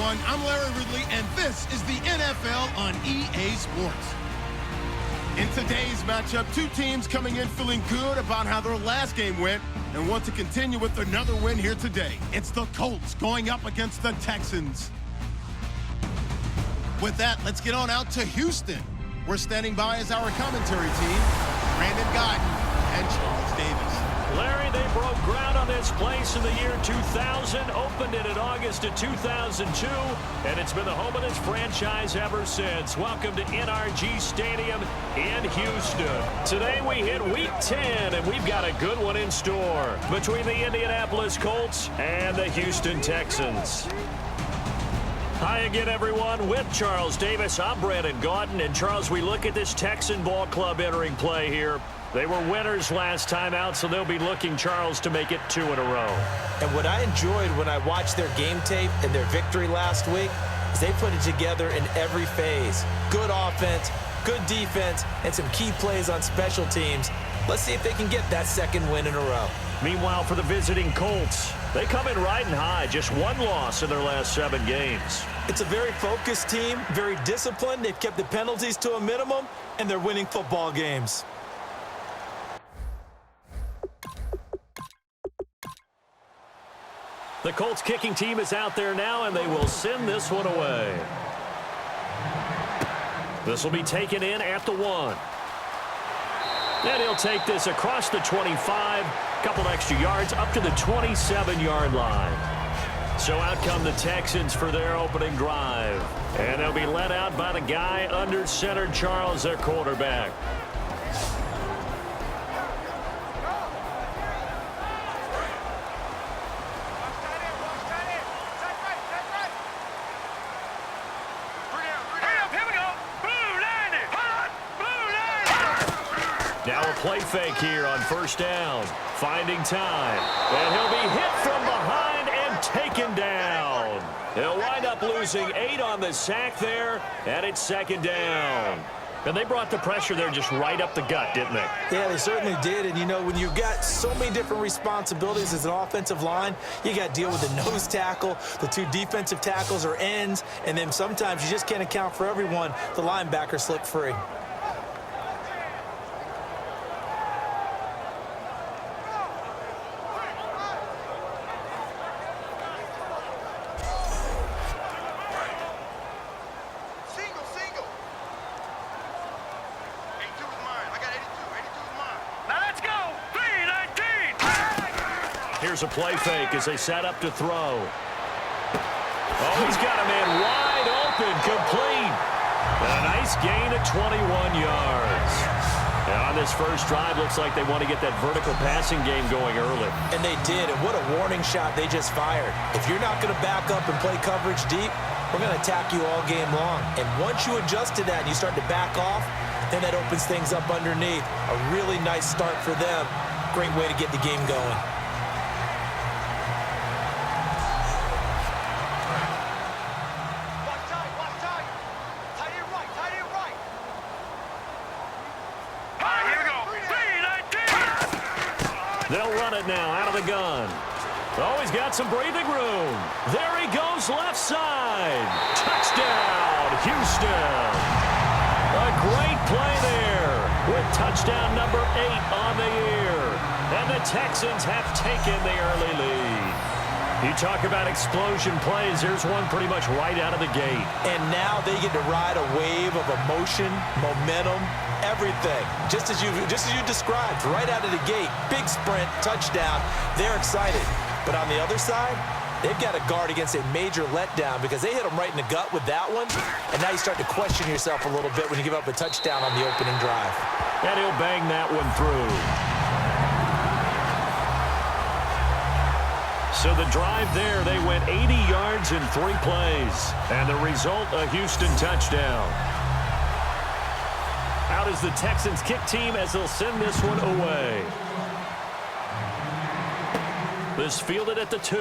everyone. I'm Larry Ridley, and this is the NFL on EA Sports. In today's matchup, two teams coming in feeling good about how their last game went and want to continue with another win here today. It's the Colts going up against the Texans. With that, let's get on out to Houston. We're standing by as our commentary team, Brandon Guyton and Charles Davis. Larry, they broke ground on this place in the year 2000, opened it in August of 2002, and it's been the home of this franchise ever since. Welcome to NRG Stadium in Houston. Today we hit Week 10, and we've got a good one in store between the Indianapolis Colts and the Houston Texans. Hi again, everyone. With Charles Davis, I'm Brandon Guyton. And, Charles, we look at this Texan ball club entering play here. They were winners last time out, so they'll be looking, Charles, to make it 2 in a row. And what I enjoyed when I watched their game tape and their victory last week is they put it together in every phase. Good offense, good defense, and some key plays on special teams. Let's see if they can get that second win in a row. Meanwhile, for the visiting Colts, they come in riding high, just one loss in their last 7 games. It's a very focused team, very disciplined. They've kept the penalties to a minimum, and they're winning football games. The Colts kicking team is out there now, and they will send this one away. This will be taken in at the 1. And he'll take this across the 25, couple extra yards up to the 27-yard line. So out come the Texans for their opening drive. And they'll be led out by the guy under center, Charles, their quarterback. Now a play fake here on first down. Finding time. And he'll be hit from behind and taken down. He'll wind up losing 8 on the sack there, and it's second down. And they brought the pressure there just right up the gut, didn't they? Yeah, they certainly did. And, you know, when you've got so many different responsibilities as an offensive line, you got to deal with the nose tackle, the 2 defensive tackles or ends, and then sometimes you just can't account for everyone. The linebacker slipped free. Here's a play fake as they set up to throw. Oh, he's got a man wide open, complete. And a nice gain of 21 yards. And on this first drive, looks like they want to get that vertical passing game going early. And they did, and what a warning shot they just fired. If you're not going to back up and play coverage deep, we're going to attack you all game long. And once you adjust to that and you start to back off, then that opens things up underneath. A really nice start for them. Great way to get the game going. They'll run it now out of the gun. Oh, he's got some breathing room. There he goes left side. Touchdown, Houston. A great play there with touchdown number 8 on the year. And the Texans have taken the early lead. You talk about explosion plays. Here's one pretty much right out of the gate. And now they get to ride a wave of emotion, momentum, everything. Just as you described, right out of the gate. Big sprint, touchdown. They're excited. But on the other side, they've got to guard against a major letdown because they hit them right in the gut with that one. And now you start to question yourself a little bit when you give up a touchdown on the opening drive. And he'll bang that one through. So the drive there, they went 80 yards in 3 plays. And the result, a Houston touchdown. Out is the Texans kick team as they'll send this one away. This fielded at the 2.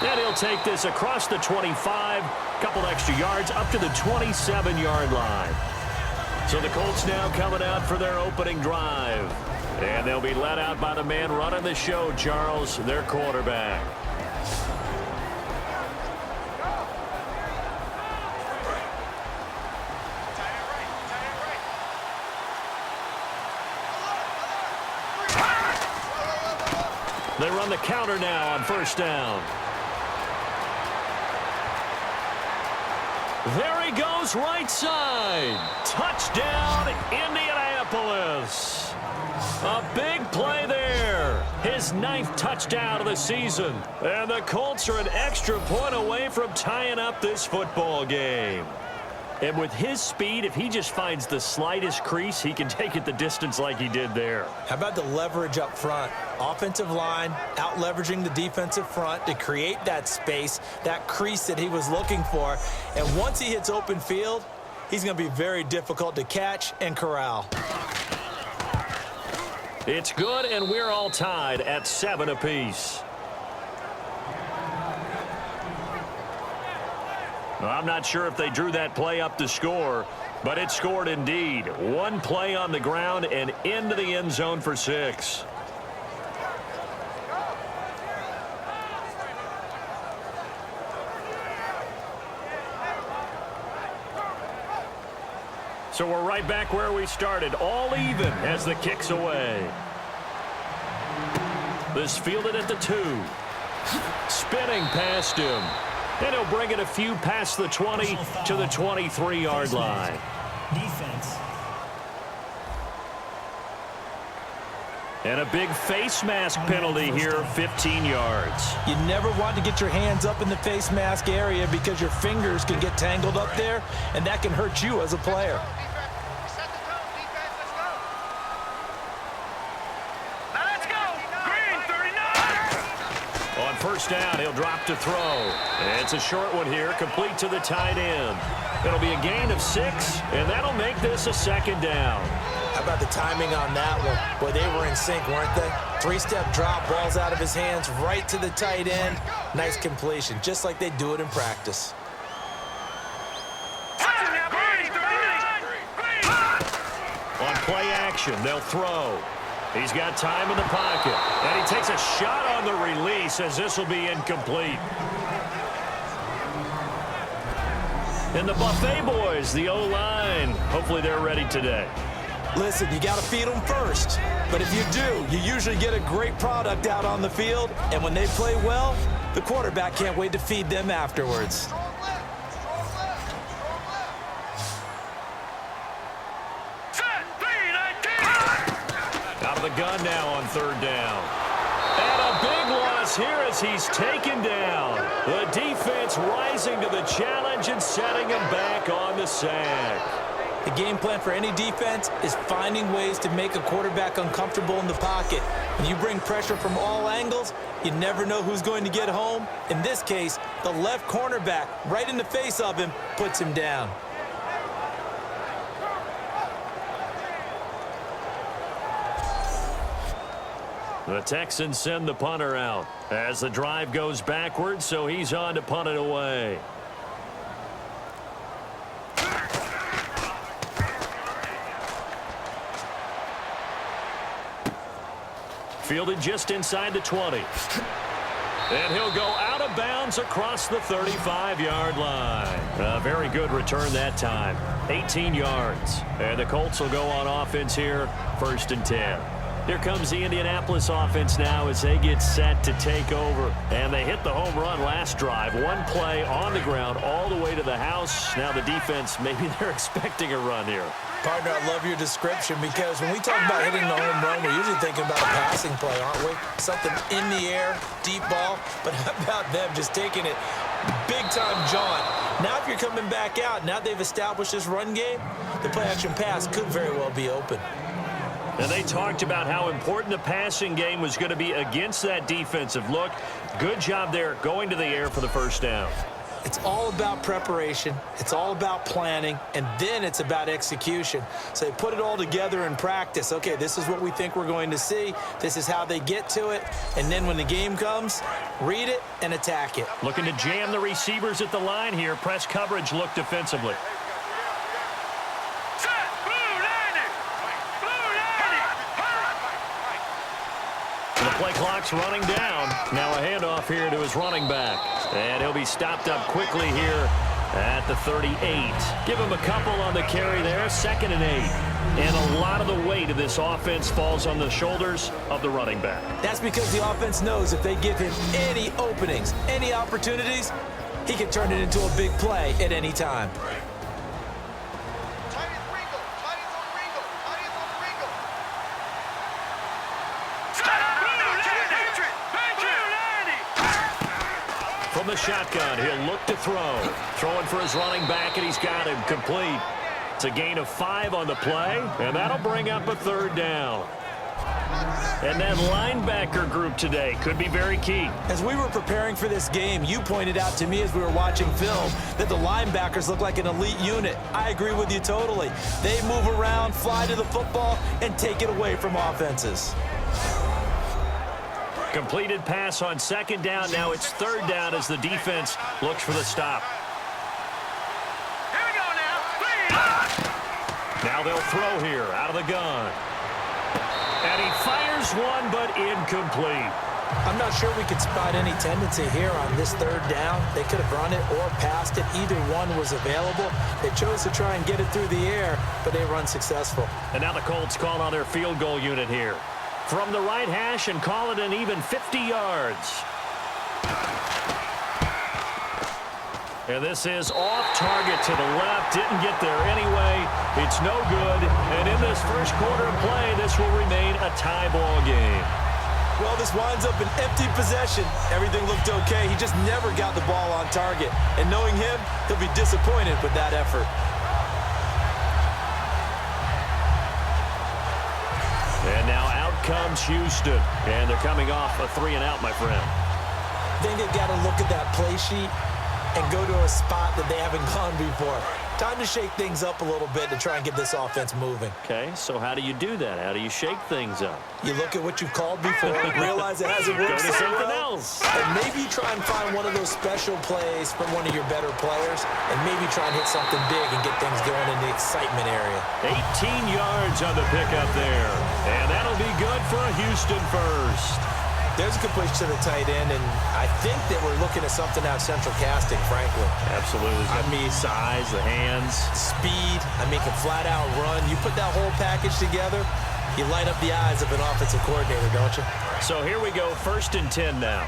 And he'll take this across the 25, couple extra yards up to the 27-yard line. So the Colts now coming out for their opening drive. And they'll be led out by the man running the show, Charles, their quarterback. They run the counter now on first down. There he goes, right side. Touchdown, Indianapolis. A big play there. His 9th touchdown of the season. And the Colts are an extra point away from tying up this football game. And with his speed, if he just finds the slightest crease, he can take it the distance like he did there. How about the leverage up front? Offensive line out leveraging the defensive front to create that space, that crease that he was looking for. And once he hits open field, he's going to be very difficult to catch and corral. It's good, and we're all tied at 7 apiece. I'm not sure if they drew that play up to score, but it scored indeed. One play on the ground and into the end zone for 6. So we're right back where we started, all even as the kick's away. This fielded at the 2. Spinning past him. And he'll bring it a few past the 20 to the 23-yard line. Defense. And a big face mask penalty here, 15 yards. You never want to get your hands up in the face mask area because your fingers can get tangled up there, and that can hurt you as a player. First down, he'll drop to throw. And it's a short one here, complete to the tight end. It'll be a gain of 6, and that'll make this a 2nd down. How about the timing on that one? Boy, they were in sync, weren't they? 3-step drop, balls out of his hands, right to the tight end. Nice completion, just like they do it in practice. On play action, they'll throw. He's got time in the pocket, and he takes a shot on the release as this will be incomplete. And the Buffet boys, the O-line, hopefully they're ready today. Listen, you got to feed them first. But if you do, you usually get a great product out on the field, and when they play well, the quarterback can't wait to feed them afterwards. The gun now on 3rd down. And a big loss here as he's taken down. The defense rising to the challenge and setting him back on the sack. The game plan for any defense is finding ways to make a quarterback uncomfortable in the pocket. When you bring pressure from all angles, you never know who's going to get home. In this case, the left cornerback, right in the face of him, puts him down. The Texans send the punter out as the drive goes backwards, so he's on to punt it away. Fielded just inside the 20. And he'll go out of bounds across the 35-yard line. A very good return that time. 18 yards. And the Colts will go on offense here, 1st and 10. Here comes the Indianapolis offense now as they get set to take over. And they hit the home run last drive. One play on the ground all the way to the house. Now the defense, maybe they're expecting a run here. Partner, I love your description because when we talk about hitting the home run, we're usually thinking about a passing play, aren't we? Something in the air, deep ball. But how about them just taking it big-time jaunt? Now if you're coming back out, now they've established this run game, the play-action pass could very well be open. And they talked about how important the passing game was going to be against that defensive look. Good job there going to the air for the 1st down. It's all about preparation. It's all about planning. And then it's about execution. So they put it all together in practice. Okay, this is what we think we're going to see. This is how they get to it. And then when the game comes, read it and attack it. Looking to jam the receivers at the line here. Press coverage look defensively. Play clock's running down. Now a handoff here to his running back. And he'll be stopped up quickly here at the 38. Give him a couple on the carry there, 2nd and 8. And a lot of the weight of this offense falls on the shoulders of the running back. That's because the offense knows if they give him any openings, any opportunities, he can turn it into a big play at any time. From the shotgun, he'll look to throw. Throwing for his running back, and he's got him complete. It's a gain of 5 on the play, and that'll bring up a 3rd down. And that linebacker group today could be very key. As we were preparing for this game, you pointed out to me as we were watching film that the linebackers look like an elite unit. I agree with you totally. They move around, fly to the football, and take it away from offenses. Completed pass on 2nd down. Now it's 3rd down as the defense looks for the stop. Here we go now. Now they'll throw here out of the gun. And he fires one, but incomplete. I'm not sure we could spot any tendency here on this 3rd down. They could have run it or passed it. Either one was available. They chose to try and get it through the air, but they run successful. And now the Colts call on their field goal unit here. From the right hash and call it an even 50 yards. And this is off target to the left. Didn't get there anyway. It's no good. And in this first quarter of play, this will remain a tie ball game. Well, this winds up an empty possession. Everything looked okay. He just never got the ball on target. And knowing him, he'll be disappointed with that effort. And now out comes Houston. And they're coming off a 3-and-out, my friend. I think they've got to look at that play sheet and go to a spot that they haven't gone before. Time to shake things up a little bit to try and get this offense moving. Okay, so how do you do that? How do you shake things up? You look at what you've called before, realize it hasn't worked Go to so something well, else. and maybe try and find one of those special plays from one of your better players, and maybe try and hit something big and get things going in the excitement area. 18 yards on the pickup there. And that'll be good for a Houston first. There's a good push to the tight end, and I think that we're looking at something out of central casting, frankly. Absolutely. I mean, size, the hands. Speed, I mean, can flat out run. You put that whole package together, you light up the eyes of an offensive coordinator, don't you? So here we go, 1st and 10 now.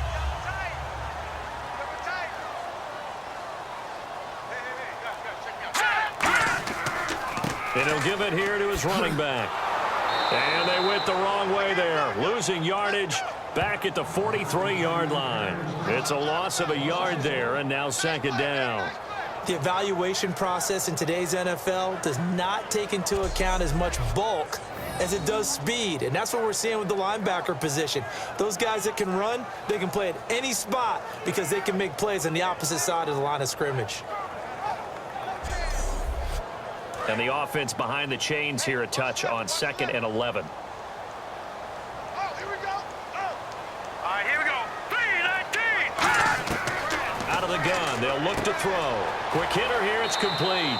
And he'll give it here to his running back. And they went the wrong way there, losing yardage back at the 43-yard line. It's a loss of a yard there, and now 2nd down. The evaluation process in today's NFL does not take into account as much bulk as it does speed, and that's what we're seeing with the linebacker position. Those guys that can run, they can play at any spot because they can make plays on the opposite side of the line of scrimmage. And the offense behind the chains here a touch on 2nd and 11. Out of the gun, they'll look to throw. Quick hitter here, it's complete.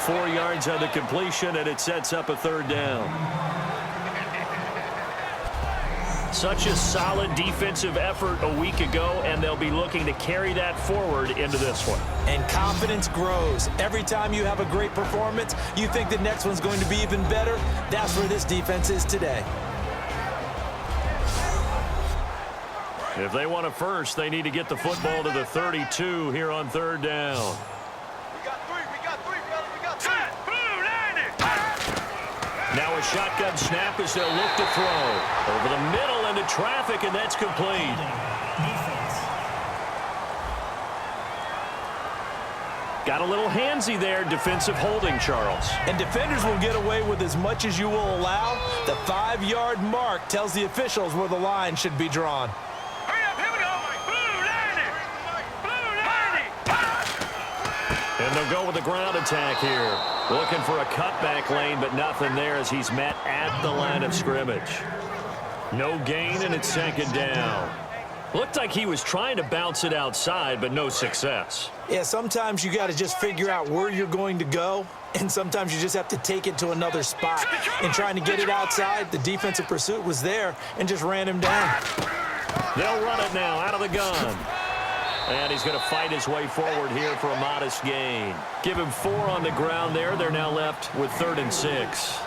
4 yards on the completion, and it sets up a 3rd down. Such a solid defensive effort a week ago, and they'll be looking to carry that forward into this one. And confidence grows. Every time you have a great performance, you think the next one's going to be even better. That's where this defense is today. If they want a first, they need to get the football to the 32 here on 3rd down. Now a shotgun snap as they'll look to throw. Over the middle into traffic, and that's complete. Got a little handsy there, defensive holding, Charles. And defenders will get away with as much as you will allow. The 5-yard mark tells the officials where the line should be drawn. And they'll go with a ground attack here. Looking for a cutback lane, but nothing there as he's met at the line of scrimmage. No gain, and it's 2nd down. Looked like he was trying to bounce it outside, but no success. Yeah, sometimes you got to just figure out where you're going to go, and sometimes you just have to take it to another spot. And trying to get it outside, the defensive pursuit was there and just ran him down. They'll run it now out of the gun. And he's going to fight his way forward here for a modest gain. Give him 4 on the ground there. They're now left with 3rd and 6.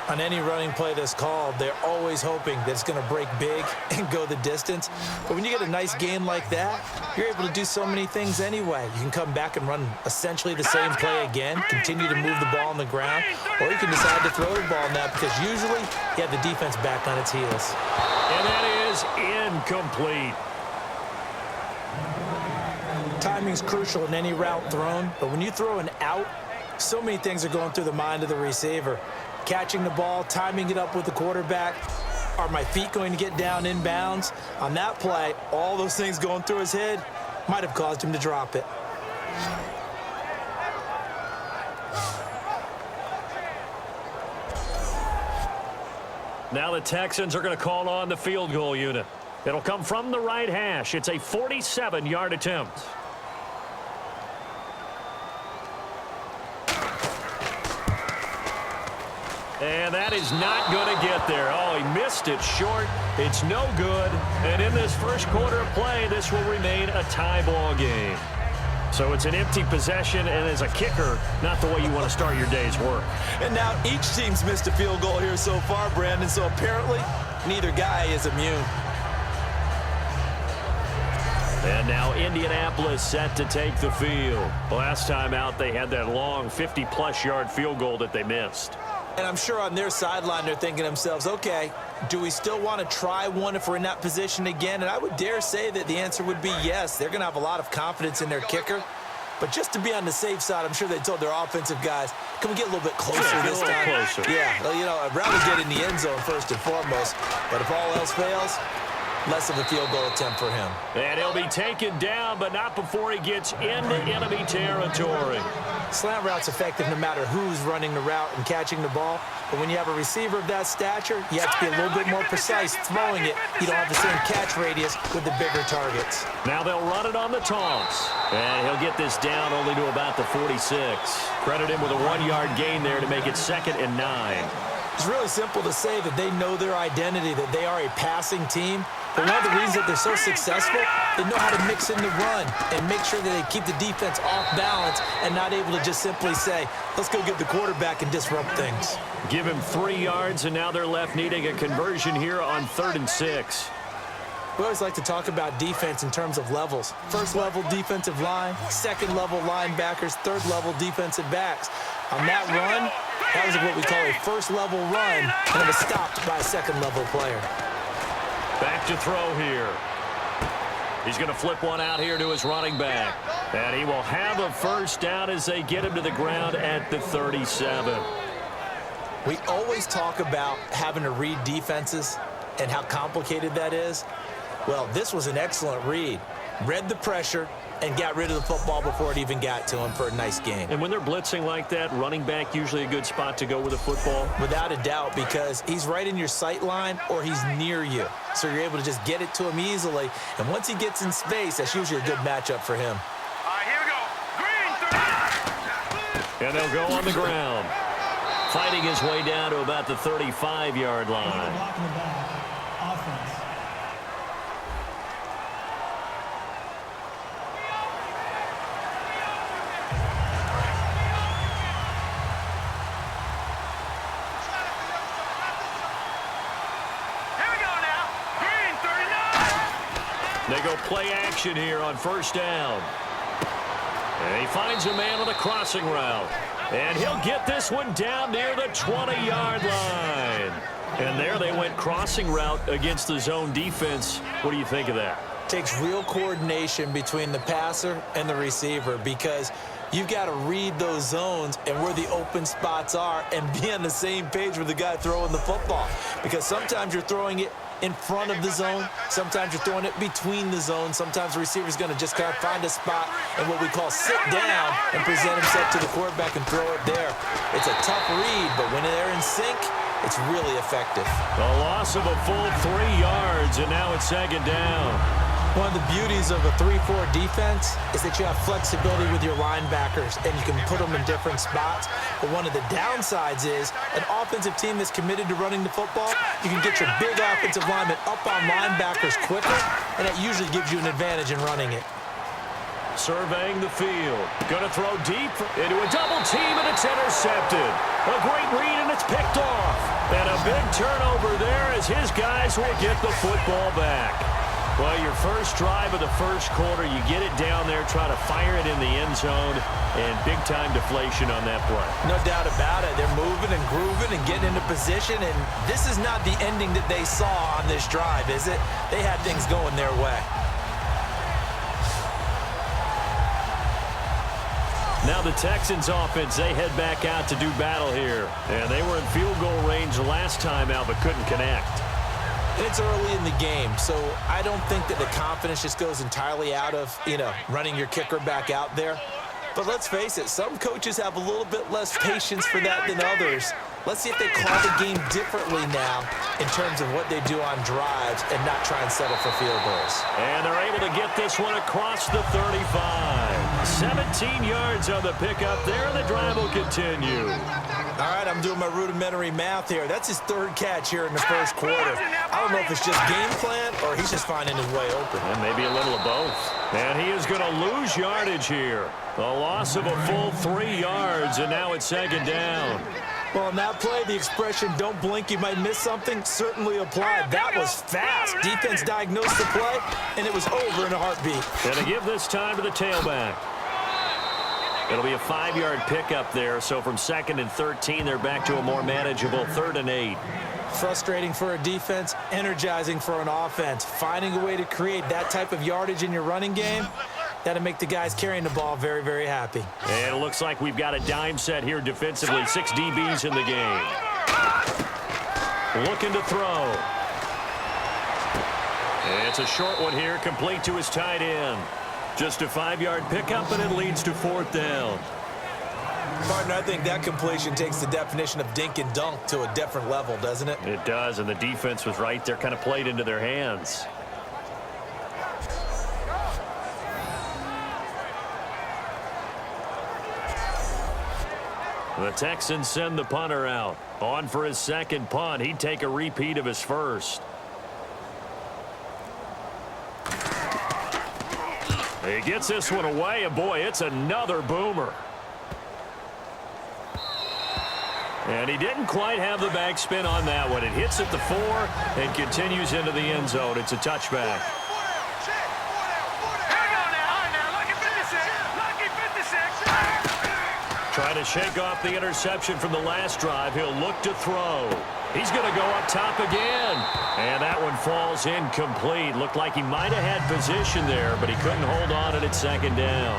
On any running play that's called, they're always hoping that it's going to break big and go the distance. But when you get a nice gain like that, you're able to do so many things anyway. You can come back and run essentially the same play again, continue to move the ball on the ground, or you can decide to throw the ball now because usually you have the defense back on its heels. And that is incomplete. Timing's crucial in any route thrown, but when you throw an out, so many things are going through the mind of the receiver. Catching the ball, timing it up with the quarterback. Are my feet going to get down inbounds? On that play, all those things going through his head might have caused him to drop it. Now the Texans are going to call on the field goal unit. It'll come from the right hash. It's a 47-yard attempt. And that is not going to get there. Oh, he missed it short. It's no good. And in this first quarter of play, this will remain a tie ball game. So it's an empty possession, and as a kicker, not the way you want to start your day's work. And now each team's missed a field goal here so far, Brandon, so apparently neither guy is immune. And now Indianapolis set to take the field. Last time out, they had that long 50-plus yard field goal that they missed. And I'm sure on their sideline they're thinking to themselves, okay, do we still want to try one if we're in that position again? And I would dare say that the answer would be yes. They're going to have a lot of confidence in their kicker. But just to be on the safe side, I'm sure they told their offensive guys, can we get a little bit closer this time? Closer. Yeah, well, you know, I'd rather get in the end zone first and foremost. But if all else fails, less of a field goal attempt for him. And he'll be taken down, but not before he gets into enemy territory. Slant route's effective no matter who's running the route and catching the ball. But when you have a receiver of that stature, you have to be a little bit more precise throwing it. You don't have the same catch radius with the bigger targets. Now they'll run it on the toss. And he'll get this down only to about the 46. Credit him with a 1-yard gain there to make it 2nd and 9. It's really simple to say that they know their identity, that they are a passing team. But one of the reasons that they're so successful, they know how to mix in the run and make sure that they keep the defense off balance and not able to just simply say, let's go get the quarterback and disrupt things. Give him 3 yards, and now they're left needing a conversion here on 3rd and 6. We always like to talk about defense in terms of levels. First level defensive line, second level linebackers, third level defensive backs. On that run, that was what we call a first level run, and it was stopped by a second level player. Back to throw here. He's going to flip one out here to his running back. And he will have a first down as they get him to the ground at the 37. We always talk about having to read defenses and how complicated that is. Well, this was an excellent read. Read the pressure and got rid of the football before it even got to him for a nice game. And when they're blitzing like that, running back usually a good spot to go with the football? Without a doubt, because he's right in your sight line or he's near you. So you're able to just get it to him easily. And once he gets in space, that's usually a good matchup for him. All right, here we go. Green 30. And they'll go on the ground. Fighting his way down to about the 35-yard line. They go play action here on first down. And he finds a man on the crossing route. And he'll get this one down near the 20-yard line. And there they went crossing route against the zone defense. What do you think of that? Takes real coordination between the passer and the receiver because you've got to read those zones and where the open spots are and be on the same page with the guy throwing the football. Because sometimes you're throwing it in front of the zone. Sometimes you're throwing it between the zones. Sometimes the receiver's going to just kind of find a spot and what we call sit down and present himself to the quarterback and throw it there. It's a tough read, but when they're in sync, it's really effective. A loss of a full 3 yards, and now it's 2nd down. One of the beauties of a 3-4 defense is that you have flexibility with your linebackers and you can put them in different spots. But one of the downsides is an offensive team that's committed to running the football, you can get your big offensive linemen up on linebackers quicker, and that usually gives you an advantage in running it. surveying the field. Going to throw deep into a double team, and it's intercepted. A great read, and it's picked off. And a big turnover there as his guys will get the football back. Well, your first drive of the first quarter, you get it down there, try to fire it in the end zone, and big-time deflation on that play. No doubt about it. They're moving and grooving and getting into position, and this is not the ending that they saw on this drive, is it? They had things going their way. Now the Texans offense, they head back out to do battle here. And they were in field goal range last time out, but couldn't connect. It's early in the game, so I don't think that the confidence just goes entirely out of, running your kicker back out there. But let's face it, some coaches have a little bit less patience for that than others. Let's see if they call the game differently now in terms of what they do on drives and not try and settle for field goals. And they're able to get this one across the 35. 17 yards on the pickup there, and the drive will continue. All right, I'm doing my rudimentary math here. That's his third catch here in the first quarter. I don't know if it's just game plan or he's just finding his way open. And maybe a little of both. And he is going to lose yardage here. A loss of a full 3 yards, and now it's second down. Well, on that play, the expression, don't blink, you might miss something, certainly applied. That was fast. Defense diagnosed the play, and it was over in a heartbeat. Going to give this time to the tailback. It'll be a 5-yard pickup there, so from 2nd and 13, they're back to a more manageable 3rd and 8. Frustrating for a defense, energizing for an offense. Finding a way to create that type of yardage in your running game, that'll make the guys carrying the ball very, very happy. And it looks like we've got a dime set here defensively. 6 DBs in the game. Looking to throw. And it's a short one here, complete to his tight end. Just a 5-yard pickup, and it leads to 4th down. Martin, I think that completion takes the definition of dink and dunk to a different level, doesn't it? It does, and the defense was right there, kind of played into their hands. The Texans send the punter out. On for his second punt. He'd take a repeat of his first. He gets this one away, and boy, it's another boomer. And he didn't quite have the backspin on that one. It hits at the 4 and continues into the end zone. It's a touchback. Trying to shake off the interception from the last drive. He'll look to throw. He's going to go up top again. And that one falls incomplete. Looked like he might have had position there, but he couldn't hold on and it's second down.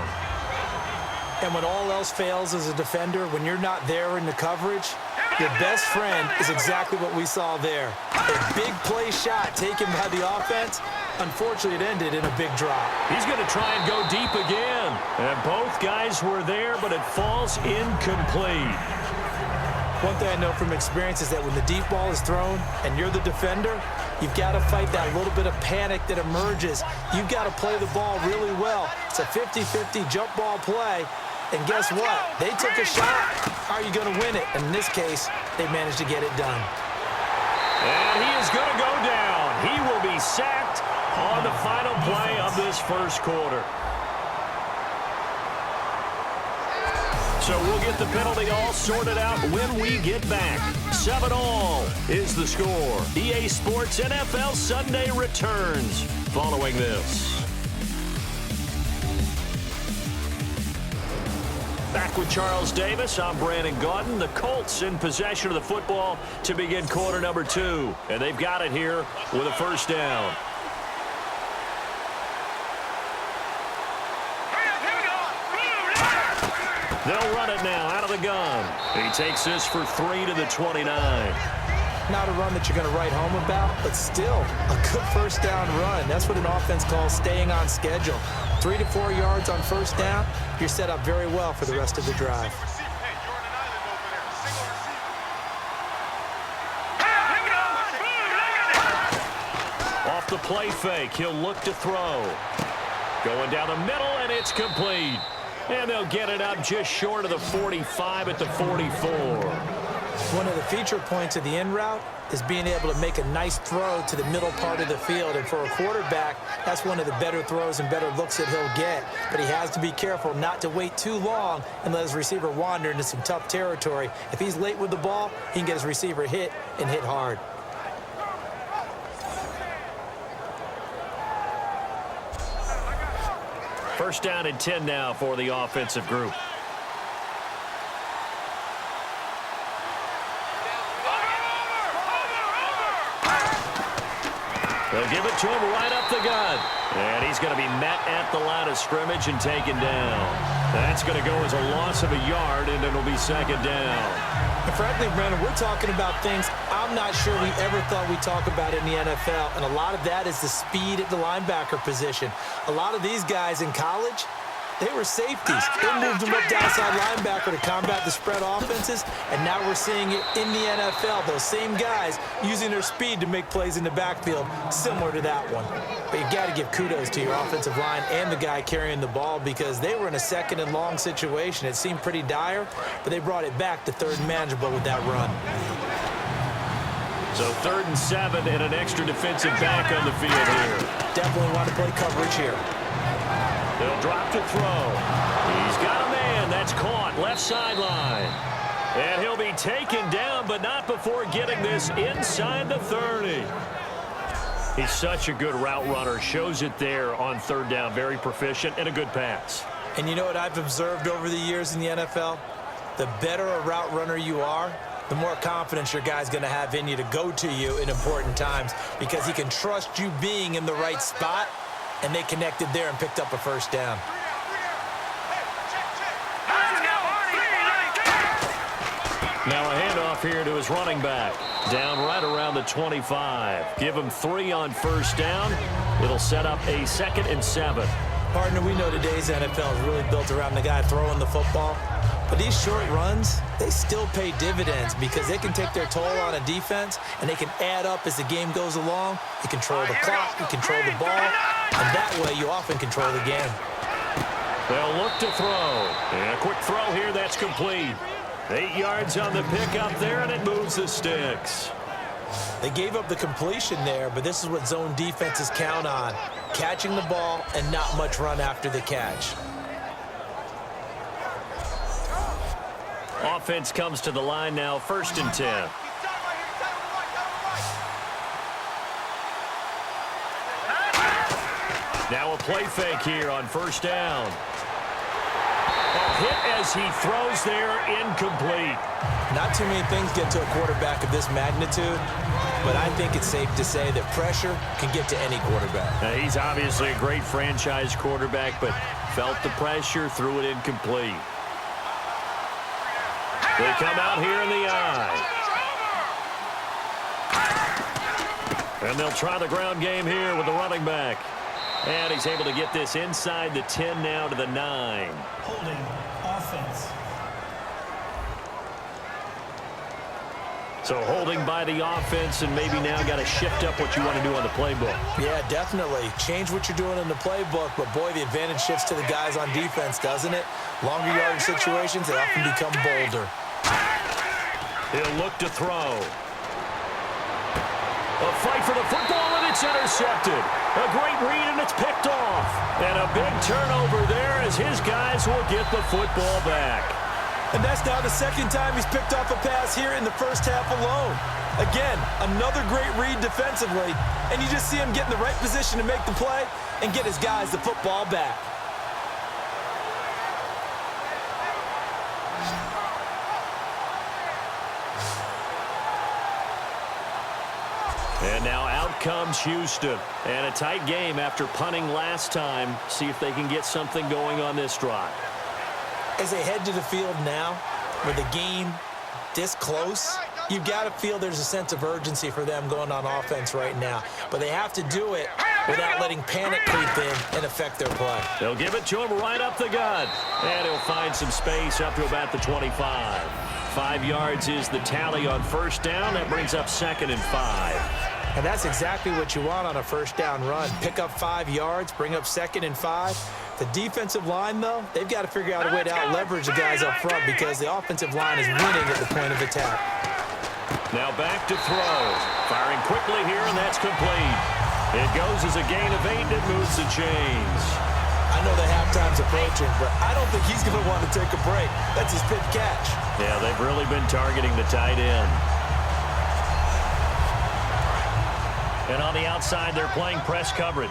And when all else fails as a defender, when you're not there in the coverage, your best friend is exactly what we saw there. A big play shot taken by the offense. Unfortunately, it ended in a big drop. He's going to try and go deep again. And both guys were there, but it falls incomplete. One thing I know from experience is that when the deep ball is thrown and you're the defender, you've got to fight that little bit of panic that emerges. You've got to play the ball really well. It's a 50-50 jump ball play. And guess what? They took a shot. How are you going to win it? And in this case, they managed to get it done. And he is going to go down. He will be sacked on the final play of this first quarter. So we'll get the penalty all sorted out when we get back. 7-all is the score. EA Sports NFL Sunday returns following this. Back with Charles Davis, I'm Brandon Gaudin. The Colts in possession of the football to begin quarter number 2. And they've got it here with a first down. They'll run it now out of the gun. He takes this for 3 to the 29. Not a run that you're going to write home about, but still a good first down run. That's what an offense calls staying on schedule. 3 to 4 yards on first down, you're set up very well for the rest of the drive. Off the play fake, he'll look to throw. Going down the middle, and it's complete. And they'll get it up just short of the 45 at the 44. One of the feature points of the in route is being able to make a nice throw to the middle part of the field. And for a quarterback, that's one of the better throws and better looks that he'll get. But he has to be careful not to wait too long and let his receiver wander into some tough territory. If he's late with the ball, he can get his receiver hit and hit hard. First down and 10 now for the offensive group. They'll give it to him right up the gut. And he's going to be met at the line of scrimmage and taken down. That's going to go as a loss of a yard, and it'll be second down. And frankly, Brandon, we're talking about things I'm not sure we ever thought we'd talk about in the NFL, and a lot of that is the speed at the linebacker position. A lot of these guys in college, they were safeties. They moved them up to outside linebacker to combat the spread offenses, and now we're seeing it in the NFL. Those same guys using their speed to make plays in the backfield, similar to that one. But you got to give kudos to your offensive line and the guy carrying the ball because they were in a second and long situation. It seemed pretty dire, but they brought it back to third and manageable with that run. So 3rd and 7 and an extra defensive back on the field here. Definitely want to play coverage here. They'll drop to throw. He's got a man. That's caught. Left sideline. And he'll be taken down, but not before getting this inside the 30. He's such a good route runner. Shows it there on 3rd down. Very proficient and a good pass. And you know what I've observed over the years in the NFL? The better a route runner you are, the more confidence your guy's going to have in you to go to you in important times because he can trust you being in the right spot. And they connected there and picked up a first down. Now a handoff here to his running back. Down right around the 25. Give him 3 on first down. It'll set up a 2nd and 7. Partner, we know today's NFL is really built around the guy throwing the football. But these short runs, they still pay dividends because they can take their toll on a defense and they can add up as the game goes along. You control the clock, you control the ball, and that way you often control the game. They'll look to throw. And a quick throw here that's complete. 8 yards on the pickup there, and it moves the sticks. They gave up the completion there, but this is what zone defenses count on. Catching the ball and not much run after the catch. Offense comes to the line now, 1st and 10. Now a play fake here on 1st down. A hit as he throws there, incomplete. Not too many things get to a quarterback of this magnitude, but I think it's safe to say that pressure can get to any quarterback. Now, he's obviously a great franchise quarterback, but felt the pressure, threw it incomplete. They come out here in the eye. And they'll try the ground game here with the running back. And he's able to get this inside the 10 now to the 9. Holding offense. So holding by the offense, and maybe now got to shift up what you want to do on the playbook. Yeah, definitely. Change what you're doing in the playbook, but boy, the advantage shifts to the guys on defense, doesn't it? Longer yardage situations, they often become bolder. He'll look to throw. A fight for the football, and it's intercepted. A great read, and it's picked off. And a big turnover there as his guys will get the football back. And that's now the 2nd time he's picked off a pass here in the first half alone. Again, another great read defensively, and you just see him get in the right position to make the play and get his guys the football back. And now out comes Houston. And a tight game after punting last time. See if they can get something going on this drive. As they head to the field now, with the game this close, you've got to feel there's a sense of urgency for them going on offense right now. But they have to do it without letting panic creep in and affect their play. They'll give it to him right up the gut. And he'll find some space up to about the 25. 5 yards is the tally on first down. That brings up 2nd and 5. And that's exactly what you want on a first down run. Pick up 5 yards, bring up 2nd and 5. The defensive line, though, they've got to figure out a way to out-leverage the guys up front because the offensive line is winning at the point of attack. Now back to throw. Firing quickly here, and that's complete. It goes as a gain of 8, and it moves the chains. I know the halftime's approaching, but I don't think he's going to want to take a break. That's his fifth catch. Yeah, they've really been targeting the tight end. And on the outside, they're playing press coverage.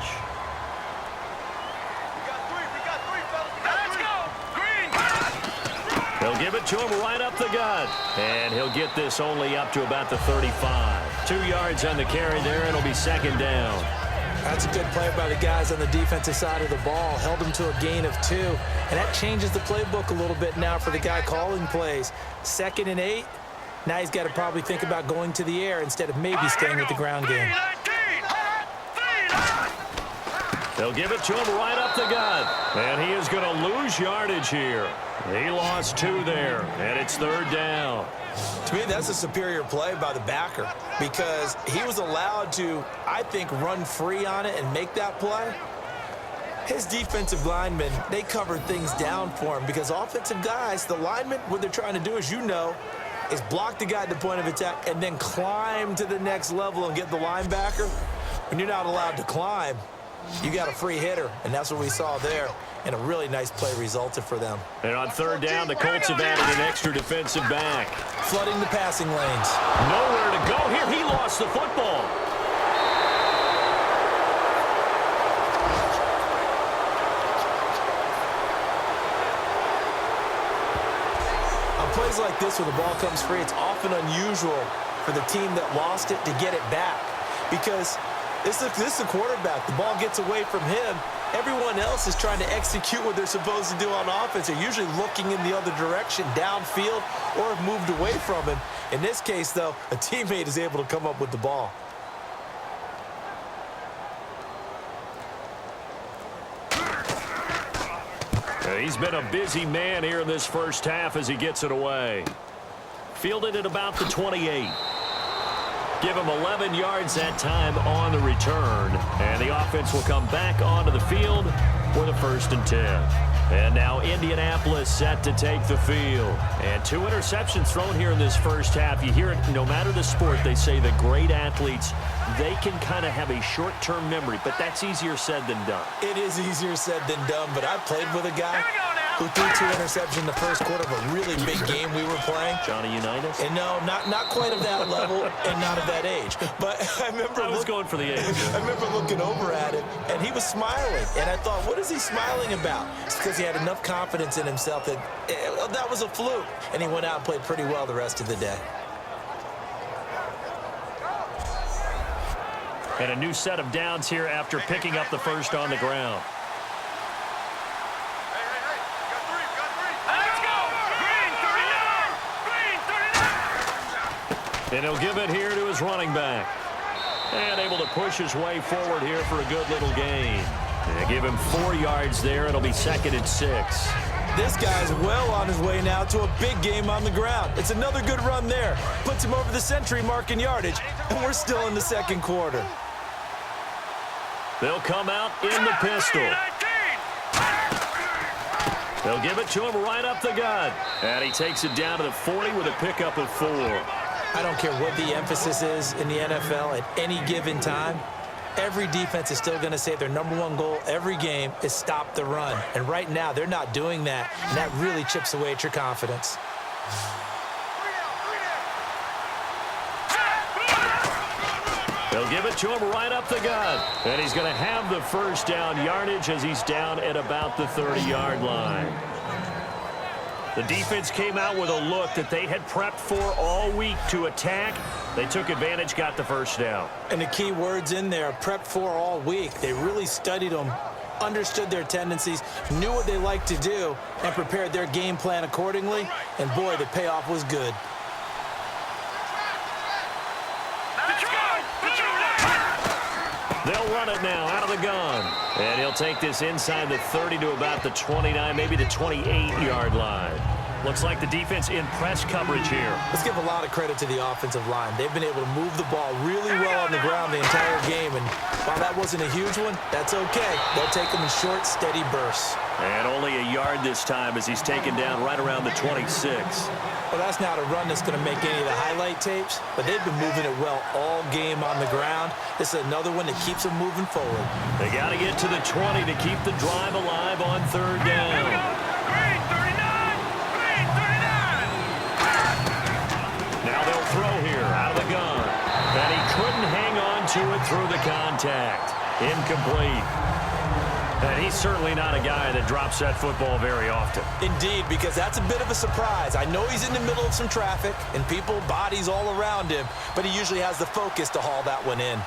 They'll give it to him right up the gut. And he'll get this only up to about the 35. 2 yards on the carry there, and it'll be second down. That's a good play by the guys on the defensive side of the ball. Held them to a gain of 2. And that changes the playbook a little bit now for the guy calling plays. 2nd and 8. Now he's got to probably think about going to the air instead of maybe staying with the ground game. They'll give it to him right up the gut. And he is going to lose yardage here. He lost 2 there, and it's third down. To me, that's a superior play by the backer because he was allowed to, I think, run free on it and make that play. His defensive linemen, they covered things down for him because offensive guys, the linemen, what they're trying to do, as you know, is block the guy at the point of attack and then climb to the next level and get the linebacker. When you're not allowed to climb, you got a free hitter, and that's what we saw there. And a really nice play resulted for them. And on third down, the Colts have added an extra defensive back. Flooding the passing lanes. Nowhere to go here. He lost the football. On plays like this where the ball comes free, it's often unusual for the team that lost it to get it back. Because this is a quarterback. The ball gets away from him. Everyone else is trying to execute what they're supposed to do on offense. They're usually looking in the other direction, downfield, or have moved away from him. In this case, though, a teammate is able to come up with the ball. He's been a busy man here in this first half as he gets it away. Fielded at about the 28. Give him 11 yards that time on the return. And the offense will come back onto the field for the 1st and 10. And now Indianapolis set to take the field. And 2 interceptions thrown here in this first half. You hear it, no matter the sport, they say that great athletes, they can kind of have a short-term memory, but that's easier said than done. It is easier said than done, but I played with a guy who threw 2 interceptions in the first quarter of a really big game we were playing. Johnny Unitas? And no, not quite of that level and not of that age. But I was going for the age. I remember looking over at him, and he was smiling. And I thought, what is he smiling about? It's because he had enough confidence in himself that that was a fluke. And he went out and played pretty well the rest of the day. And a new set of downs here after picking up the first on the ground. And he'll give it here to his running back. And able to push his way forward here for a good little gain. And give him 4 yards there. It'll be 2nd and 6. This guy's well on his way now to a big game on the ground. It's another good run there. Puts him over the century mark in yardage. And we're still in the second quarter. They'll come out in the pistol. They'll give it to him right up the gut. And he takes it down to the 40 with a pickup of 4. I don't care what the emphasis is in the NFL at any given time. Every defense is still going to say their #1 goal every game is stop the run. And right now, they're not doing that. And that really chips away at your confidence. They'll give it to him right up the gut. And he's going to have the first down yardage as he's down at about the 30-yard line. The defense came out with a look that they had prepped for all week to attack. They took advantage, got the first down. And the key words in there, prepped for all week. They really studied them, understood their tendencies, knew what they liked to do, and prepared their game plan accordingly. And boy, the payoff was good. They'll run it now out of the gun. And he'll take this inside the 30 to about the 29, maybe the 28-yard line. Looks like the defense in press coverage here. Let's give a lot of credit to the offensive line. They've been able to move the ball really well on the ground the entire game, and while that wasn't a huge one, that's okay. They'll take them in short, steady bursts. And only a yard this time as he's taken down right around the 26. Well, that's not a run that's going to make any of the highlight tapes, but they've been moving it well all game on the ground. This is another one that keeps them moving forward. They got to get to the 20 to keep the drive alive on third down. Green 39! Green 39! Now they'll throw here out of the gun. And he couldn't hang on to it through the contact. Incomplete. And he's certainly not a guy that drops that football very often. Indeed, because that's a bit of a surprise. I know he's in the middle of some traffic and people, bodies all around him, but he usually has the focus to haul that one in.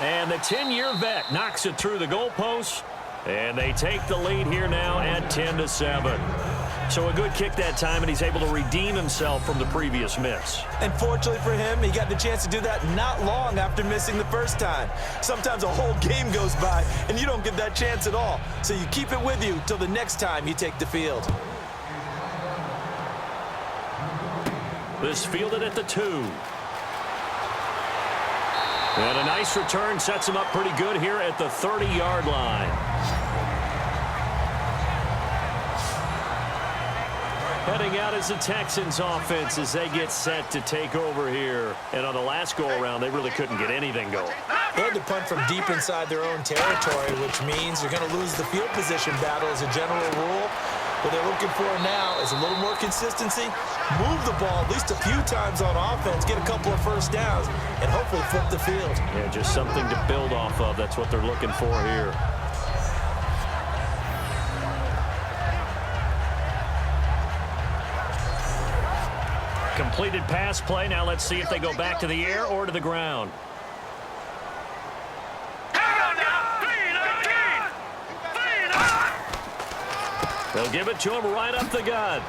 And the 10-year vet knocks it through the goalpost, and they take the lead here now at 10-7. So a good kick that time, and he's able to redeem himself from the previous miss. And fortunately for him, he got the chance to do that not long after missing the first time. Sometimes a whole game goes by, and you don't get that chance at all. So you keep it with you till the next time you take the field. This fielded at the 2. And a nice return sets him up pretty good here at the 30-yard line. Heading out is the Texans offense as they get set to take over here. And on the last go-around, they really couldn't get anything going. They had to punt from deep inside their own territory, which means you're going to lose the field position battle as a general rule. What they're looking for now is a little more consistency, move the ball at least a few times on offense, get a couple of first downs, and hopefully flip the field. Yeah, just something to build off of. That's what they're looking for here. Completed pass play. Now let's see if they go back to the air or to the ground. They'll give it to him right up the gut.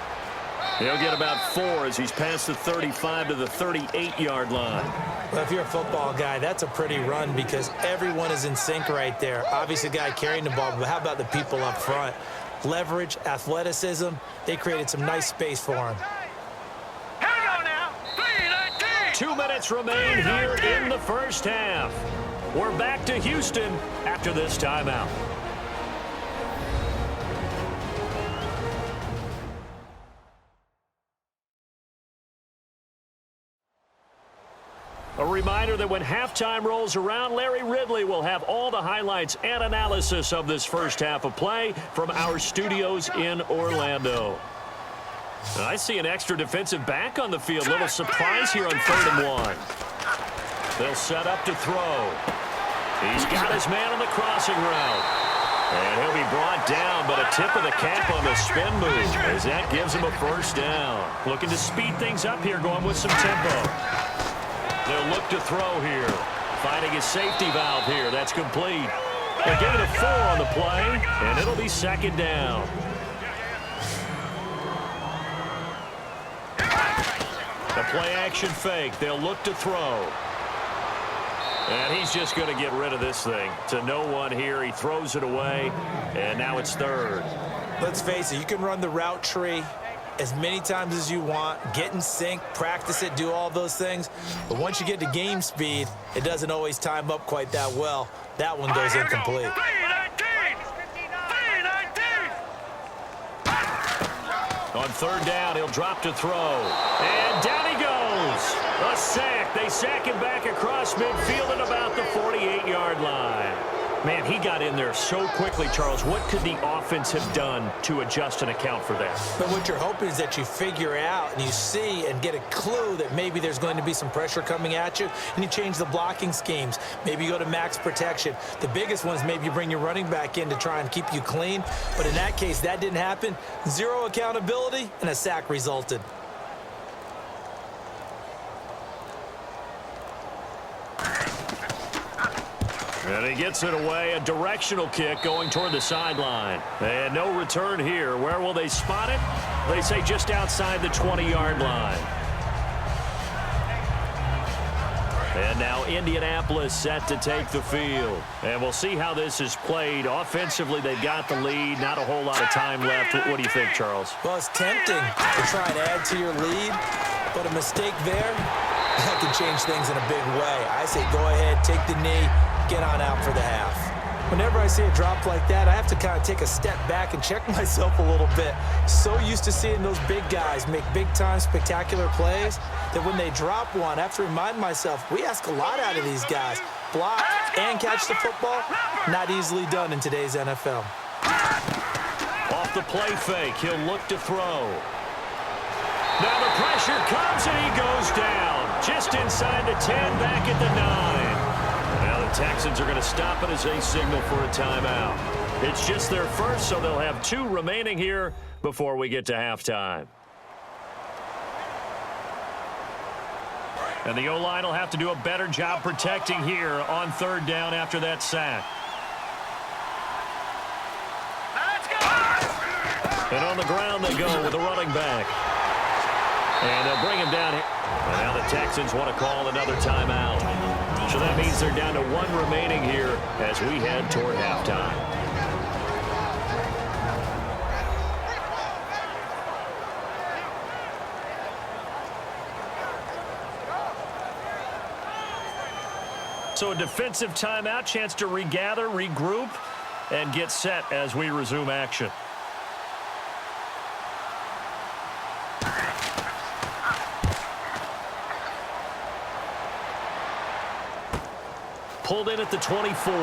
He'll get about 4 as he's past the 35 to the 38-yard line. Well, if you're a football guy, that's a pretty run because everyone is in sync right there. Obviously, the guy carrying the ball, but how about the people up front? Leverage, athleticism, they created some nice space for him. 2 minutes remain here in the first half. We're back to Houston after this timeout. A reminder that when halftime rolls around, Larry Ridley will have all the highlights and analysis of this first half of play from our studios in Orlando. I see an extra defensive back on the field. Little surprise here on 3rd and 1. They'll set up to throw. He's got his man on the crossing route. And he'll be brought down, but a tip of the cap on the spin move as that gives him a first down. Looking to speed things up here, going with some tempo. They'll look to throw here. Finding his safety valve here. That's complete. They'll give it a 4 on the play, and it'll be 2nd down. A play-action fake. They'll look to throw. And he's just going to get rid of this thing. To no one here. He throws it away, and now it's 3rd. Let's face it, you can run the route tree as many times as you want, get in sync, practice it, do all those things. But once you get to game speed, it doesn't always time up quite that well. That one goes incomplete. On 3rd down, he'll drop to throw. And down he goes. A sack. They sack him back across midfield at about the 48-yard line. Man, he got in there so quickly, Charles. What could the offense have done to adjust and account for that? But what you're hoping is that you figure out and you see and get a clue that maybe there's going to be some pressure coming at you, and you change the blocking schemes. Maybe you go to max protection. The biggest one is maybe you bring your running back in to try and keep you clean. But in that case, that didn't happen. 0 accountability, and a sack resulted. And he gets it away, a directional kick going toward the sideline. And no return here. Where will they spot it? They say just outside the 20-yard line. And now Indianapolis set to take the field. And we'll see how this is played. Offensively, they've got the lead. Not a whole lot of time left. What do you think, Charles? Well, it's tempting to try and add to your lead, but a mistake there, that can change things in a big way. I say go ahead, take the knee, get on out for the half. Whenever I see a drop like that, I have to kind of take a step back and check myself a little bit. So used to seeing those big guys make big-time spectacular plays that when they drop one, I have to remind myself, we ask a lot out of these guys. Block and catch the football, not easily done in today's NFL. Off the play fake, he'll look to throw. Now the pressure comes and he goes down. Just inside the 10, back at the 9. Now the Texans are going to stop it as they signal for a timeout. It's just their first, so they'll have 2 remaining here before we get to halftime. And the O-line will have to do a better job protecting here on 3rd down after that sack. And on the ground they go with the running back. And they'll bring him down here. And now the Texans want to call another timeout. So that means they're down to 1 remaining here as we head toward halftime. So a defensive timeout, chance to regather, regroup, and get set as we resume action. Pulled in at the 24.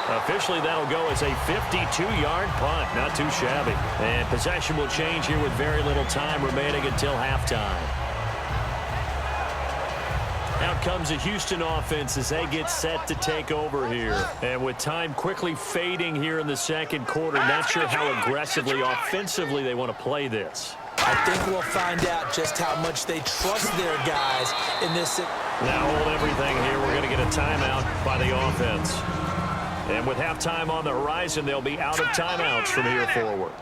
Officially, that'll go as a 52-yard punt. Not too shabby. And possession will change here with very little time remaining until halftime. Out comes the Houston offense as they get set to take over here. And with time quickly fading here in the second quarter, not sure how aggressively, offensively they want to play this. I think we'll find out just how much they trust their guys in this. Now hold everything here. We're going to get a timeout by the offense. And with halftime on the horizon, they'll be out of timeouts from here forward.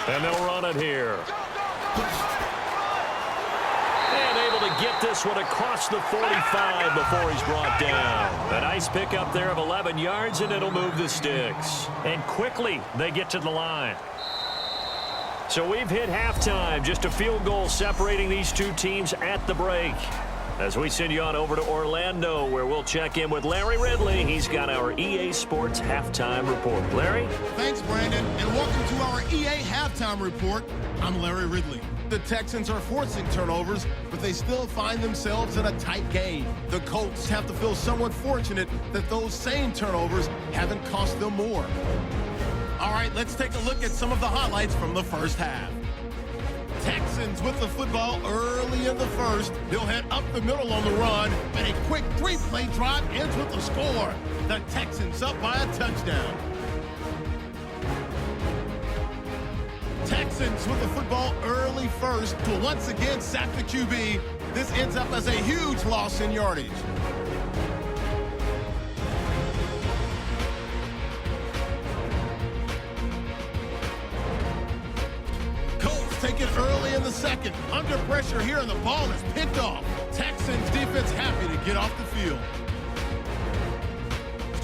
And they'll run it here. And able to get this one across the 45 before he's brought down. A nice pickup there of 11 yards, and it'll move the sticks. And quickly, they get to the line. So we've hit halftime. Just a field goal separating these 2 teams at the break. As we send you on over to Orlando, where we'll check in with Larry Ridley. He's got our EA Sports Halftime Report. Larry? Thanks, Brandon, and welcome to our EA Halftime Report. I'm Larry Ridley. The Texans are forcing turnovers, but they still find themselves in a tight game. The Colts have to feel somewhat fortunate that those same turnovers haven't cost them more. All right, let's take a look at some of the highlights from the first half. Texans with the football early in the first. They'll head up the middle on the run, and a quick 3-play drive ends with the score. The Texans up by a touchdown. Texans with the football early first to once again sack the QB. This ends up as a huge loss in yardage. Take it early in the second. Under pressure here, and the ball is picked off. Texans defense happy to get off the field.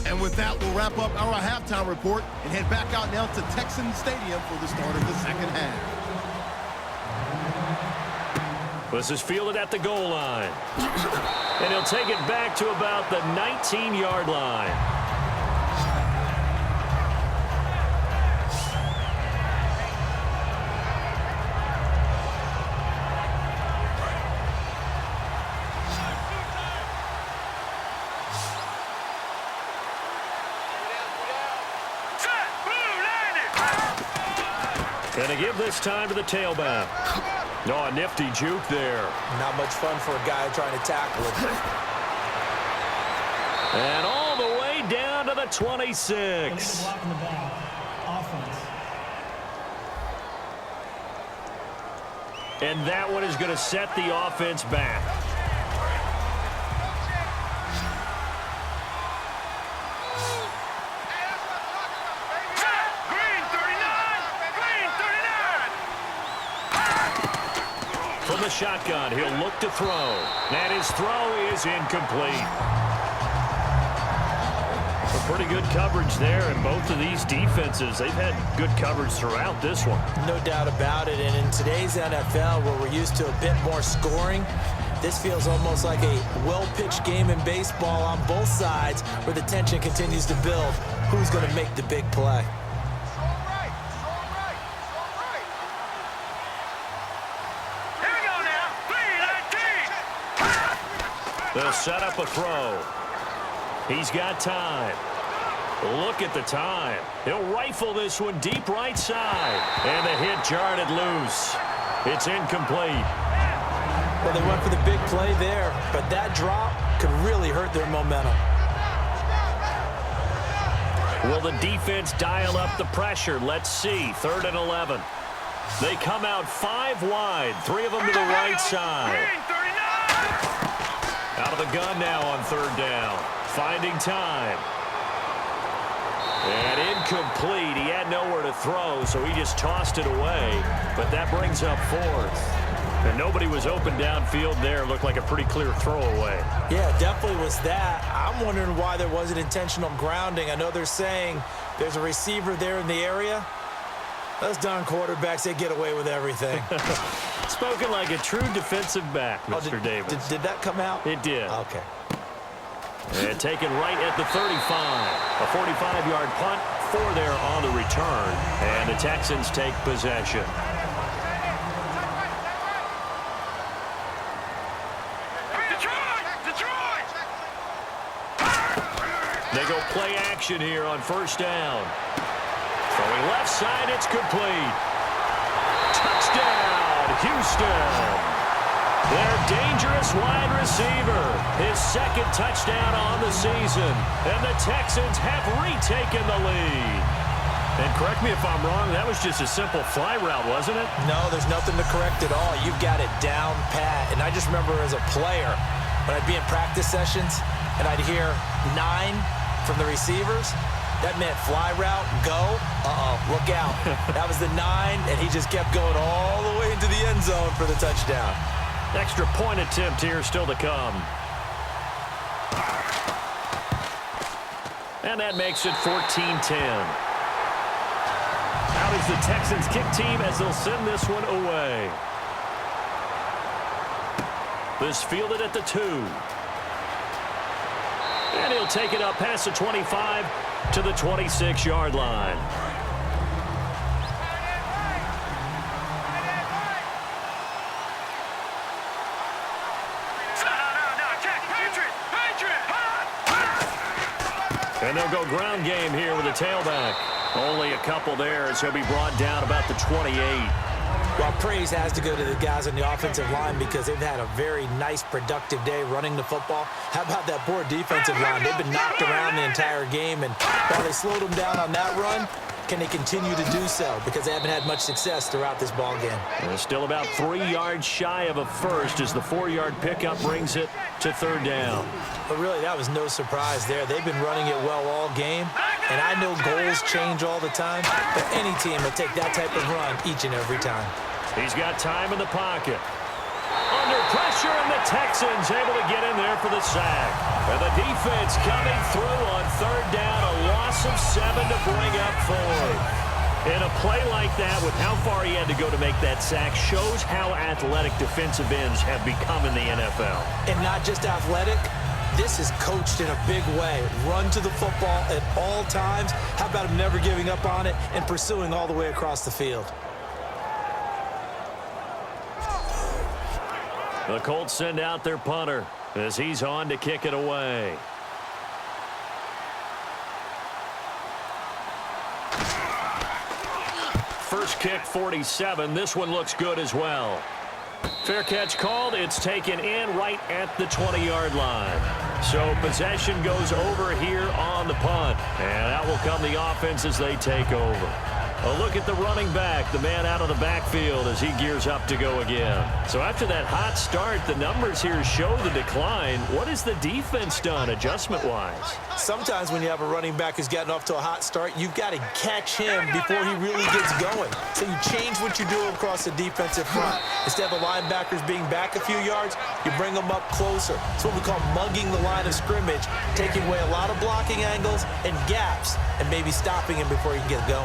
And with that, we'll wrap up our halftime report and head back out now to Texans Stadium for the start of the second half. This is fielded at the goal line. And he'll take it back to about the 19-yard line. And to give this time to the tailback. Oh, a nifty juke there. Not much fun for a guy trying to tackle it. And all the way down to the 26. Block in the back. Offense. And that one is going to set the offense back. the shotgun. He'll look to throw. And his throw is incomplete. Pretty good coverage there, and both of these defenses, they've had good coverage throughout this one. No doubt about it, and in today's NFL, where we're used to a bit more scoring, this feels almost like a well-pitched game in baseball on both sides, where the tension continues to build. Who's going to make the big play? Here we go now. 3-19. They'll set up a throw. He's got time. Look at the time. He'll rifle this one deep right side. And the hit jarred it loose. It's incomplete. Well, they went for the big play there, but that drop could really hurt their momentum. Will the defense dial up the pressure? Let's see. 3rd and 11. They come out 5 wide. 3 of them to the right side. Out of the gun now on 3rd down. Finding time. And incomplete. He had nowhere to throw, so he just tossed it away. But that brings up 4th. And nobody was open downfield there. Looked like a pretty clear throwaway. Yeah, definitely was that. I'm wondering why there wasn't intentional grounding. I know they're saying there's a receiver there in the area. Those darn quarterbacks, they get away with everything. Spoken like a true defensive back, Mr. Davis. Did that come out? It did. Okay. And taken right at the 35. A 45-yard punt, 4 there on the return. And the Texans take possession. Detroit! They go play action here on 1st down. Throwing left side, it's complete. Touchdown, Houston. Their dangerous wide receiver. His 2nd touchdown on the season. And the Texans have retaken the lead. And correct me if I'm wrong, that was just a simple fly route, wasn't it? No, there's nothing to correct at all. You've got it down pat. And I just remember as a player, when I'd be in practice sessions and I'd hear 9 from the receivers, that meant fly route, go, look out. That was the 9, and he just kept going all the way into the end zone for the touchdown. Extra point attempt here still to come. And that makes it 14-10. Out is the Texans kick team as they'll send this one away. This fielded at the 2. And he'll take it up past the 25 to the 26-yard line. And they'll go ground game here with a tailback. Only a couple there as he'll be brought down about the 28. Well, praise has to go to the guys on the offensive line because they've had a very nice, productive day running the football. How about that poor defensive line? They've been knocked around the entire game, and while they slowed them down on that run, can they continue to do so? Because they haven't had much success throughout this ball game. They're still about 3 yards shy of a first as the 4-yard pickup brings it to 3rd down. But really, that was no surprise there. They've been running it well all game, and I know goals change all the time, but any team will take that type of run each and every time. He's got time in the pocket. Under pressure, and the Texans able to get in there for the sack. And the defense coming through on 3rd down, a loss of 7 to bring up 4. In a play like that, with how far he had to go to make that sack, shows how athletic defensive ends have become in the NFL. And not just athletic, this is coached in a big way. Run to the football at all times. How about him never giving up on it and pursuing all the way across the field? The Colts send out their punter as he's on to kick it away. First kick, 47. This one looks good as well. Fair catch called. It's taken in right at the 20-yard line. So possession goes over here on the punt. And out will come the offense as they take over. A look at the running back, the man out of the backfield as he gears up to go again. So after that hot start, the numbers here show the decline. What has the defense done adjustment-wise? Sometimes when you have a running back who's gotten off to a hot start, you've got to catch him before he really gets going. So you change what you do across the defensive front. Instead of the linebackers being back a few yards, you bring them up closer. It's what we call mugging the line of scrimmage, taking away a lot of blocking angles and gaps and maybe stopping him before he can get going.